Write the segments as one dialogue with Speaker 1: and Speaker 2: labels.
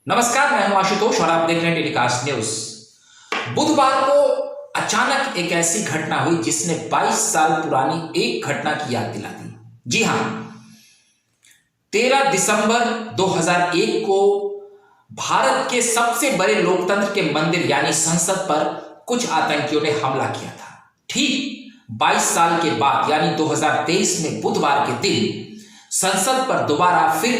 Speaker 1: नमस्कार, मैं हूं आशुतोष और आप देख रहे हैं टेलीकास्ट न्यूज। बुधवार को अचानक एक ऐसी घटना हुई जिसने 22 साल पुरानी एक घटना की याद दिला दी। जी हां, 13 दिसंबर 2001 को भारत के सबसे बड़े लोकतंत्र के मंदिर यानी संसद पर कुछ आतंकियों ने हमला किया था। ठीक 22 साल के बाद यानी 2023 में बुधवार के दिन संसद पर दोबारा फिर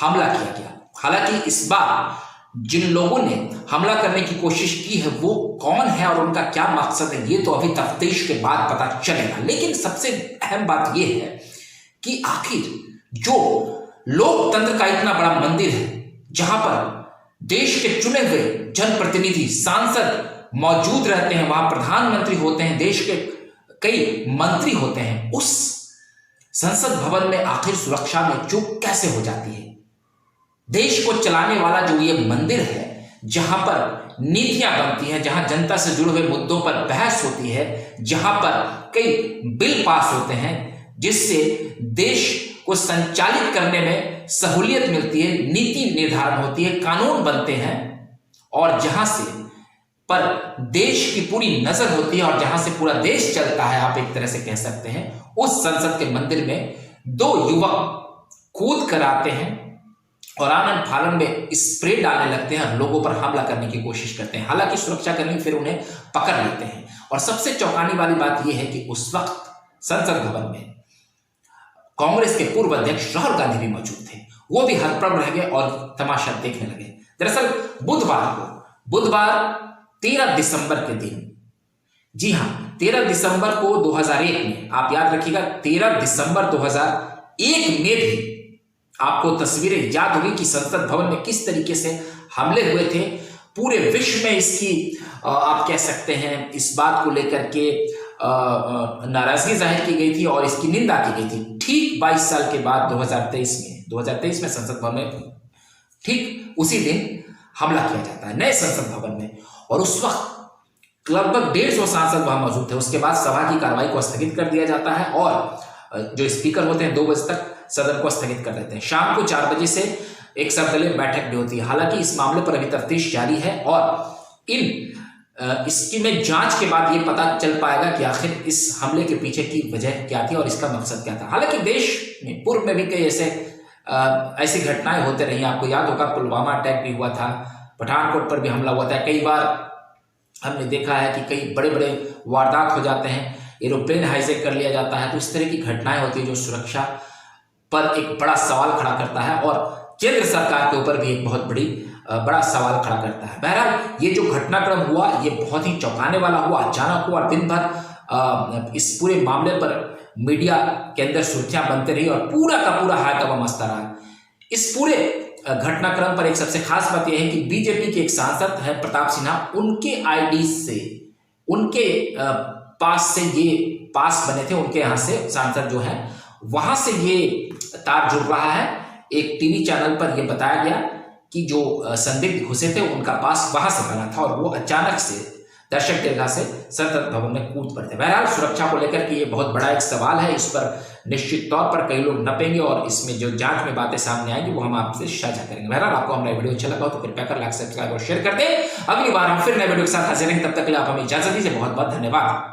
Speaker 1: हमला किया गया। हालांकि इस बार जिन लोगों ने हमला करने की कोशिश की है वो कौन है और उनका क्या मकसद है, ये तो अभी तफ्तीश के बाद पता चलेगा। लेकिन सबसे अहम बात यह है कि आखिर जो लोकतंत्र का इतना बड़ा मंदिर है, जहां पर देश के चुने हुए जनप्रतिनिधि सांसद मौजूद रहते हैं, वहां प्रधानमंत्री होते हैं, देश के कई मंत्री होते हैं, उस संसद भवन में आखिर सुरक्षा में चूक कैसे हो जाती है। देश को चलाने वाला जो ये मंदिर है, जहां पर नीतियां बनती हैं, जहां जनता से जुड़े हुए मुद्दों पर बहस होती है, जहां पर कई बिल पास होते हैं जिससे देश को संचालित करने में सहूलियत मिलती है, नीति निर्धारण होती है, कानून बनते हैं और जहां से पर देश की पूरी नजर होती है और जहां से पूरा देश चलता है, आप एक तरह से कह सकते हैं, उस संसद के मंदिर में दो युवक कूद कर आते हैं और आनंद फानन में स्प्रे डालने लगते हैं और लोगों पर हमला करने की कोशिश करते हैं। हालांकि सुरक्षाकर्मी फिर उन्हें पकड़ लेते हैं और सबसे चौंकाने वाली बात यह है कि उस वक्त संसद भवन में कांग्रेस के पूर्व अध्यक्ष राहुल गांधी भी मौजूद थे। वो भी हतप्रभ रह गए और तमाशा देखने लगे। दरअसल बुधवार 13 दिसंबर के दिन, जी हां, 13 दिसंबर को 2001 में, आप याद रखिएगा, 13 दिसंबर 2001 में भी आपको तस्वीरें याद होगी कि संसद भवन में किस तरीके से हमले हुए थे। पूरे विश्व में इसकी आप कह सकते हैं इस बात को लेकर के नाराजगी जाहिर की गई थी और इसकी निंदा की गई थी। ठीक 22 साल के बाद 2023 में संसद भवन में ठीक उसी दिन हमला किया जाता है नए संसद भवन में और उस वक्त लगभग 150 सांसद वहां मौजूद थे। उसके बाद सभा की कार्रवाई को स्थगित कर दिया जाता है और जो स्पीकर होते हैं 2 बजे तक सदन को स्थगित कर देते हैं। शाम को 4 बजे से एक सर्वदलीय बैठक भी होती है। हालांकि इस मामले पर अभी तफ्तीश जारी है और इसकी में जांच के बाद ये पता चल पाएगा कि आखिर इस हमले के पीछे की वजह क्या थी और इसका मकसद क्या था। हालांकि देश में पूर्व में भी कई ऐसी घटनाएं होते रही। आपको याद होगा पुलवामा अटैक भी हुआ था, पठानकोट पर भी हमला हुआ था। कई बार हमने देखा है कि कई बड़े बड़े वारदात हो जाते हैं, एरोप्लेन हाईजैक कर लिया जाता है। तो इस तरह की घटनाएं होती है जो सुरक्षा पर एक बड़ा सवाल खड़ा करता है और केंद्र सरकार के ऊपर भी एक बहुत बड़ा सवाल खड़ा करता है। बहरहाल ये जो घटनाक्रम हुआ ये बहुत ही चौंकाने वाला हुआ, अचानक हुआ और दिन भर इस पूरे मामले पर मीडिया के अंदर सुर्खियां बनते रही और पूरा का पूरा हायतवा मचता रहा। इस पूरे घटनाक्रम पर एक सबसे खास बात यह है कि बीजेपी के एक सांसद है प्रताप सिन्हा, उनके आईडी से, उनके पास से ये पास बने थे, उनके यहाँ से सांसद जो है वहां से ये तार जुड़ रहा है। एक टीवी चैनल पर यह बताया गया कि जो संदिग्ध घुसे थे उनका पास वहां से बना था और वो अचानक से दर्शक दीर्घा से संसद भवन में कूद पड़ते। बहरहाल सुरक्षा को लेकर के ये बहुत बड़ा एक सवाल है। इस पर निश्चित तौर पर कई लोग नपेंगे और इसमें जो जांच में बातें सामने आएंगी वो हम आपसे साझा करेंगे। बहरहाल आपको हमारा वीडियो अच्छा लगा हो तो कृपया कर लाइक, सब्सक्राइब और शेयर कर दें। अगली बार हम फिर नए वीडियो के साथ हाजिर रहेंगे। तब तक के लिए आप हमें इजाजत दीजिए। बहुत बहुत धन्यवाद।